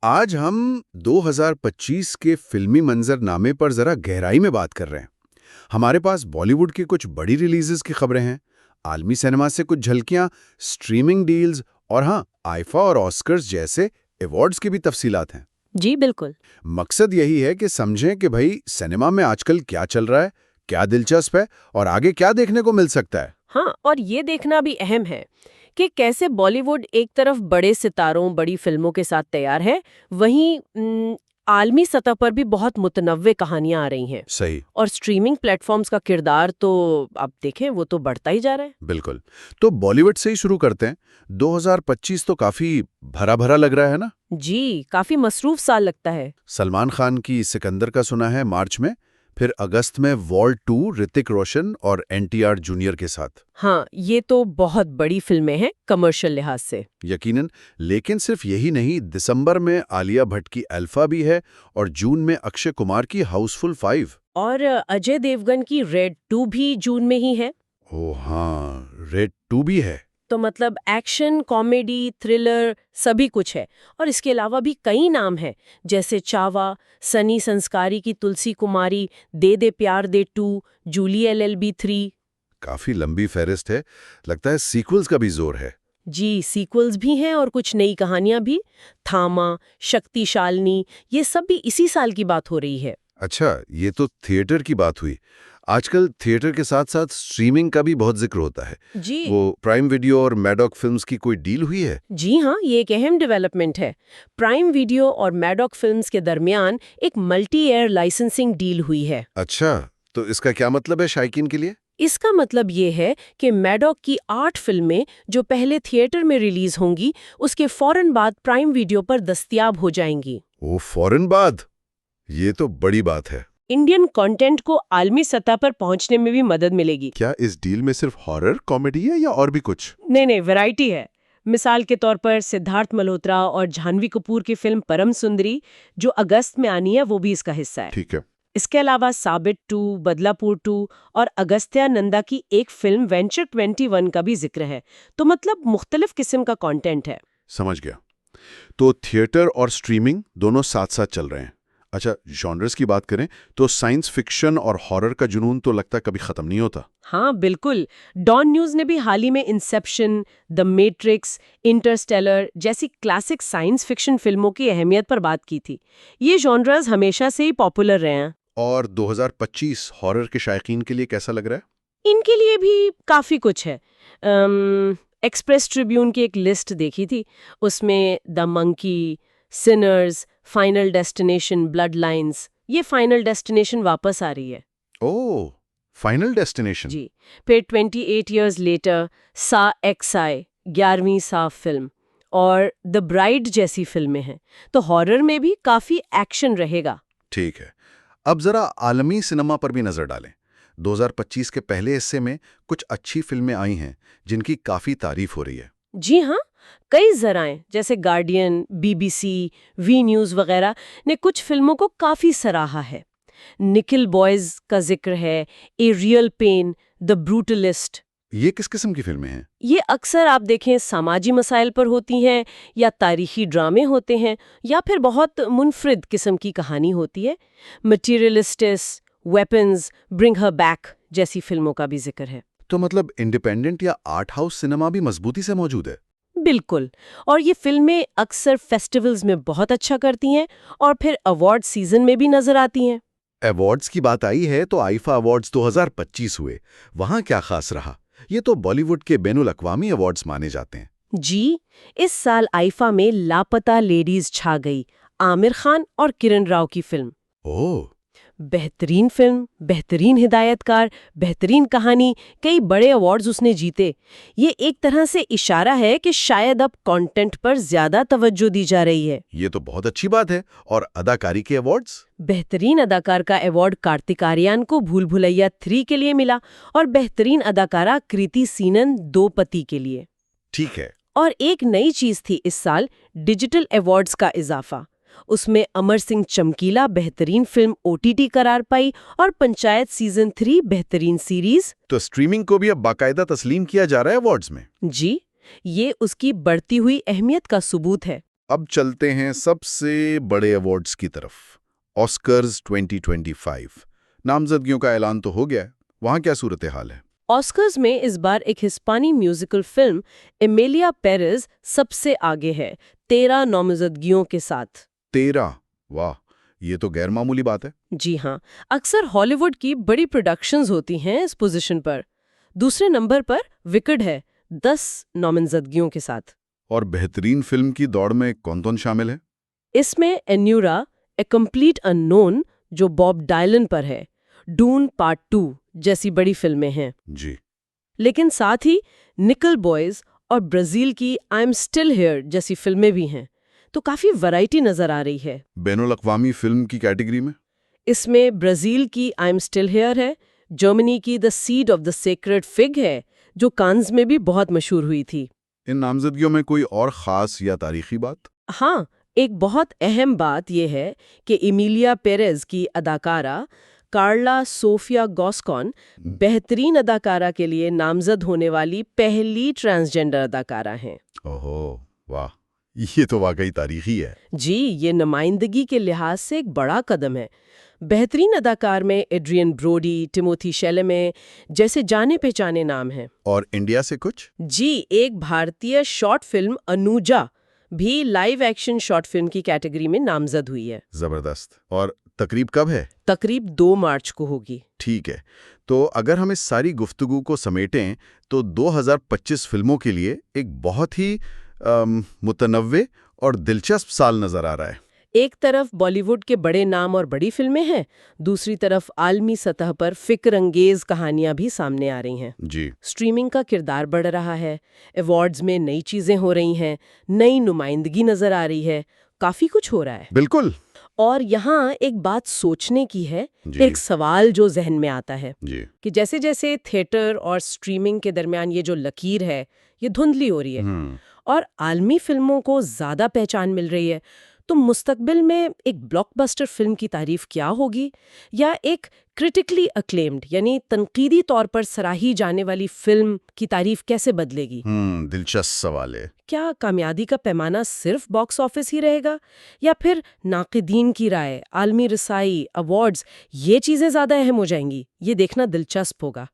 आज हम 2025 के फिल्मी मंजरनामे पर जरा गहराई में बात कर रहे हैं। हमारे पास बॉलीवुड की कुछ बड़ी रिलीजेस की खबरें हैं, आलमी सिनेमा से कुछ झलकियां, स्ट्रीमिंग डील्स और हाँ, आईफा और ऑस्कर्स जैसे अवार्ड्स की भी तफसीलात हैं। जी बिल्कुल। मकसद यही है कि समझें कि भाई सिनेमा में आजकल क्या चल रहा है, क्या दिलचस्प है और आगे क्या देखने को मिल सकता है। हाँ, और ये देखना भी अहम है कि कैसे बॉलीवुड एक तरफ बड़े सितारों, बड़ी फिल्मों के साथ तैयार है, वहीं आलमी सतह पर भी बहुत मुतनव्वे कहानियां आ रही हैं। सही। और स्ट्रीमिंग प्लेटफॉर्म्स का किरदार तो आप देखें, वो तो बढ़ता ही जा रहा है। बिल्कुल। तो बॉलीवुड से ही शुरू करते हैं। 2025 तो काफी भरा भरा लग रहा है ना। जी, काफी मसरूफ साल लगता है। सलमान खान की सिकंदर का सुना है मार्च में, फिर अगस्त में वॉर 2 ऋतिक रोशन और एनटीआर जूनियर के साथ। हाँ, ये तो बहुत बड़ी फिल्में हैं कमर्शियल लिहाज से। यकीनन। लेकिन सिर्फ यही नहीं, दिसंबर में आलिया भट्ट की अल्फा भी है और जून में अक्षय कुमार की हाउसफुल 5। और अजय देवगन की रेड 2 भी जून में ही है। ओह हाँ, रेड 2 भी है। तो मतलब एक्शन, कॉमेडी, थ्रिलर सभी कुछ है। और इसके अलावा भी कई नाम हैं, जैसे चावा, सनी संस्कारी की तुलसी कुमारी, दे दे प्यार दे 2, जूली LLB 3। काफी लंबी फहरिस्त है। लगता है सीक्वल्स का भी जोर है। जी, सीक्वल्स भी हैं और कुछ नई कहानियां भी। थामा, शक्तिशालिनी, ये सब भी इसी साल की बात हो रही है। अच्छा, ये तो थिएटर की बात हुई। आजकल थिएटर के साथ साथ स्ट्रीमिंग का भी बहुत जिक्र होता है। जी। वो प्राइम वीडियो और मैडॉक फिल्म्स की कोई डील हुई है? जी हाँ, ये एक अहम डेवलपमेंट है। प्राइम वीडियो और मैडॉक फिल्म्स के दरमियान एक मल्टी एयर लाइसेंसिंग डील हुई है। अच्छा, तो इसका क्या मतलब है शायकीन के लिए? इसका मतलब ये है कि मैडॉक की 8 फिल्में जो पहले थिएटर में रिलीज होंगी, उसके फौरन बाद प्राइम वीडियो पर दस्तयाब हो जाएंगी। वो फौरन बाद? ये तो बड़ी बात है। इंडियन कंटेंट को आलमी सतह पर पहुंचने में भी मदद मिलेगी। क्या इस डील में सिर्फ हॉरर कॉमेडी है या और भी कुछ? नहीं, वैरायटी है। मिसाल के तौर पर सिद्धार्थ मल्होत्रा और जाह्नवी कपूर की फिल्म परम सुंदरी, जो अगस्त में आनी है, वो भी इसका हिस्सा है। ठीक है। इसके अलावा साबित 2, बदलापुर 2 और अगस्त्या नंदा की एक फिल्म वेंचर 21 का भी जिक्र है। तो मतलब मुख्तलिफ किस्म का कंटेंट है। समझ गया। तो थिएटर और स्ट्रीमिंग दोनों साथ साथ चल रहे हैं। अच्छा, जॉनर्स की बात करें तो साइंस फिक्शन और हॉरर का जुनून तो लगता है कभी खत्म नहीं होता। हाँ बिल्कुल। डॉन न्यूज ने भी हाल ही में इंसेप्शन, द मैट्रिक्स, इंटरस्टेलर जैसी क्लासिक साइंस फिक्शन फिल्मों की अहमियत पर बात की थी। ये जॉनर्स हमेशा से ही पॉपुलर रहे हैं। और 2025 हॉरर के शायकीन के लिए कैसा लग रहा है? इनके लिए भी काफी कुछ है। एक्सप्रेस ट्रिब्यून की एक लिस्ट देखी थी, उसमें the monkey, Sinners, final destination, blood lines. ये फाइनल डेस्टिनेशन वापस आ रही है। ओह, फाइनल डेस्टिनेशन। जी। फिर 28 इयर्स लेटर, सा XI, 11वीं सा फिल्म, और द ब्राइड जैसी फिल्में हैं। तो हॉरर में भी काफी एक्शन रहेगा। ठीक है। अब जरा आलमी सिनेमा पर भी नजर डालें। 2025 के पहले हिस्से में कुछ अच्छी फिल्में आई हैं जिनकी काफी तारीफ हो रही है। जी हाँ, कई जराएं जैसे गार्डियन, BBC, वी न्यूज़ वगैरह ने कुछ फिल्मों को काफी सराहा है। निकिल बॉयज का जिक्र है, a real pain, the brutalist. ये किस किस्म की फिल्में हैं? ये अक्सर आप देखें सामाजी मसाइल पर होती हैं, या तारीखी ड्रामे होते हैं, या फिर बहुत मुनफरिद किस्म की कहानी होती है। मटीरियलिस्टिस, वेपन्स, ब्रिंग हर बैक जैसी फिल्मों का भी जिक्र है। तो मतलब इंडिपेंडेंट या आर्ट हाउस सिनेमा भी मजबूती से मौजूद है। बिल्कुल। और ये फिल्में अक्सर फेस्टिवल्स में बहुत अच्छा करती हैं और फिर अवार्ड सीजन में भी नजर आती हैं। अवार्ड्स की बात आई है तो आईफा अवार्ड्स 2025 हुए। वहां क्या खास रहा? ये तो बॉलीवुड के बैनुल अक़वामी अवार्ड्स माने जाते हैं। जी, इस साल आईफा में लापता लेडीज छा गई, आमिर खान और किरण राव की फिल्म। ओह, बेहतरीन फिल्म, बेहतरीन हिदायतकार, बेहतरीन कहानी, कई बड़े अवार्ड्स उसने जीते। ये एक तरह से इशारा है कि शायद अब कंटेंट पर ज्यादा तवज्जो दी जा रही है। ये तो बहुत अच्छी बात है। और अदाकारी के अवार्ड्स? बेहतरीन अदाकार का अवार्ड कार्तिक आर्यन को भूल भुलैया 3 के लिए मिला और बेहतरीन अदाकारा कृति सीनन दो पति के लिए। ठीक है। और एक नई चीज थी इस साल, डिजिटल अवार्ड्स का इजाफा। उसमें अमर सिंह चमकीला बेहतरीन फिल्म OTT करार पाई और पंचायत सीजन 3 बेहतरीन सीरीज। तो स्ट्रीमिंग को भी अब बाकायदा तस्लीम किया जा रहा है अवार्ड्स में। जी, ये उसकी बढ़ती हुई अहमियत का सबूत है। अब चलते हैं सबसे बड़े अवार्ड्स की तरफ। ऑस्कर्स 2025 नामजदगियों का ऐलान तो हो गया है, वहां क्या सूरत हाल है? ऑस्कर्स में इस बार एक हिस्पानी म्यूजिकल फिल्म एमेलिया पेरेज सबसे आगे है, 13 नामजदगियों के साथ। 13? वाह, ये तो गैर मामूली बात है। जी हाँ, अक्सर हॉलीवुड की बड़ी प्रोडक्शंस होती हैं इस पोजीशन पर। दूसरे नंबर पर विकेड है, 10 नामजदगियों के साथ। और बेहतरीन फिल्म की दौड़ में कौन-कौन शामिल है? इसमें एन्यूरा, ए कंप्लीट अननोन जो बॉब डायलन पर है, डून पार्ट 2 जैसी बड़ी फिल्में हैं। जी। लेकिन साथ ही निकल बॉयज और ब्राजील की आई एम स्टिल हियर जैसी फिल्में भी हैं, तो काफी वैरायटी नजर आ रही है। बैनुल अक़वामी फिल्म की कैटेगरी में? इसमें ब्राजील की आई एम स्टिल हियर है, जर्मनी की the seed of the sacred fig है, जो कांस में भी बहुत मशहूर हुई थी। इन नामजदगियों में कोई और खास या तारीखी बात? हाँ, एक बहुत अहम बात यह है कि एमिलिया पेरेज की अदाकारा कार्ला सोफिया गॉस्कॉन बेहतरीन अदाकारा के लिए नामजद होने वाली पहली ट्रांसजेंडर अदाकारा हैं। ओहो, वाह, ये तो वाकई तारीखी है। जी, ये नुमाइंदगी के लिहाज से एक बड़ा कदम है। बेहतरीन अदाकार में एड्रियन ब्रोडी, टिमोथी शैलेमे जैसे जाने पहचाने नाम हैं। और इंडिया से कुछ? जी, एक भारतीय शॉर्ट फिल्म अनुजा भी लाइव एक्शन शॉर्ट फिल्म की कैटेगरी में नामजद हुई है। जबरदस्त। और तकरीब कब है? तकरीब 2 मार्च को होगी। ठीक है, तो अगर हम इस सारी गुफ्तगू को समेटें तो 2025 फिल्मों के लिए एक बहुत ही मुतनव्वे और दिलचस्प साल नजर आ रहा है। एक तरफ बॉलीवुड के बड़े नाम और बड़ी फिल्में हैं, दूसरी तरफ आलमी सतह पर फिक्रअंगेज कहानियां भी सामने आ रही हैं। जी। स्ट्रीमिंग का किरदार बढ़ रहा है, अवार्ड्स में नई चीजें हो रही हैं, नई नुमाइंदगी नजर आ रही है, काफी कुछ हो रहा है। बिल्कुल। और यहाँ एक बात सोचने की है, जी। एक सवाल जो जहन में आता है जी। कि जैसे जैसे थिएटर और स्ट्रीमिंग के दरमियान ये जो लकीर है, ये धुंधली हो रही है और आलमी फिल्मों को ज्यादा पहचान मिल रही है, तो मुस्तकबिल में एक ब्लॉकबस्टर फिल्म की तारीफ क्या होगी, या एक क्रिटिकली अक्लेम्ड यानी तनकीदी तौर पर सराही जाने वाली फिल्म की तारीफ कैसे बदलेगी? दिलचस्प सवाल है। क्या कामयाबी का पैमाना सिर्फ बॉक्स ऑफिस ही रहेगा, या फिर नाक़िदीन की राय, आलमी रसाई, अवार्ड्स, ये चीजें ज्यादा अहम हो जाएंगी? ये देखना दिलचस्प होगा।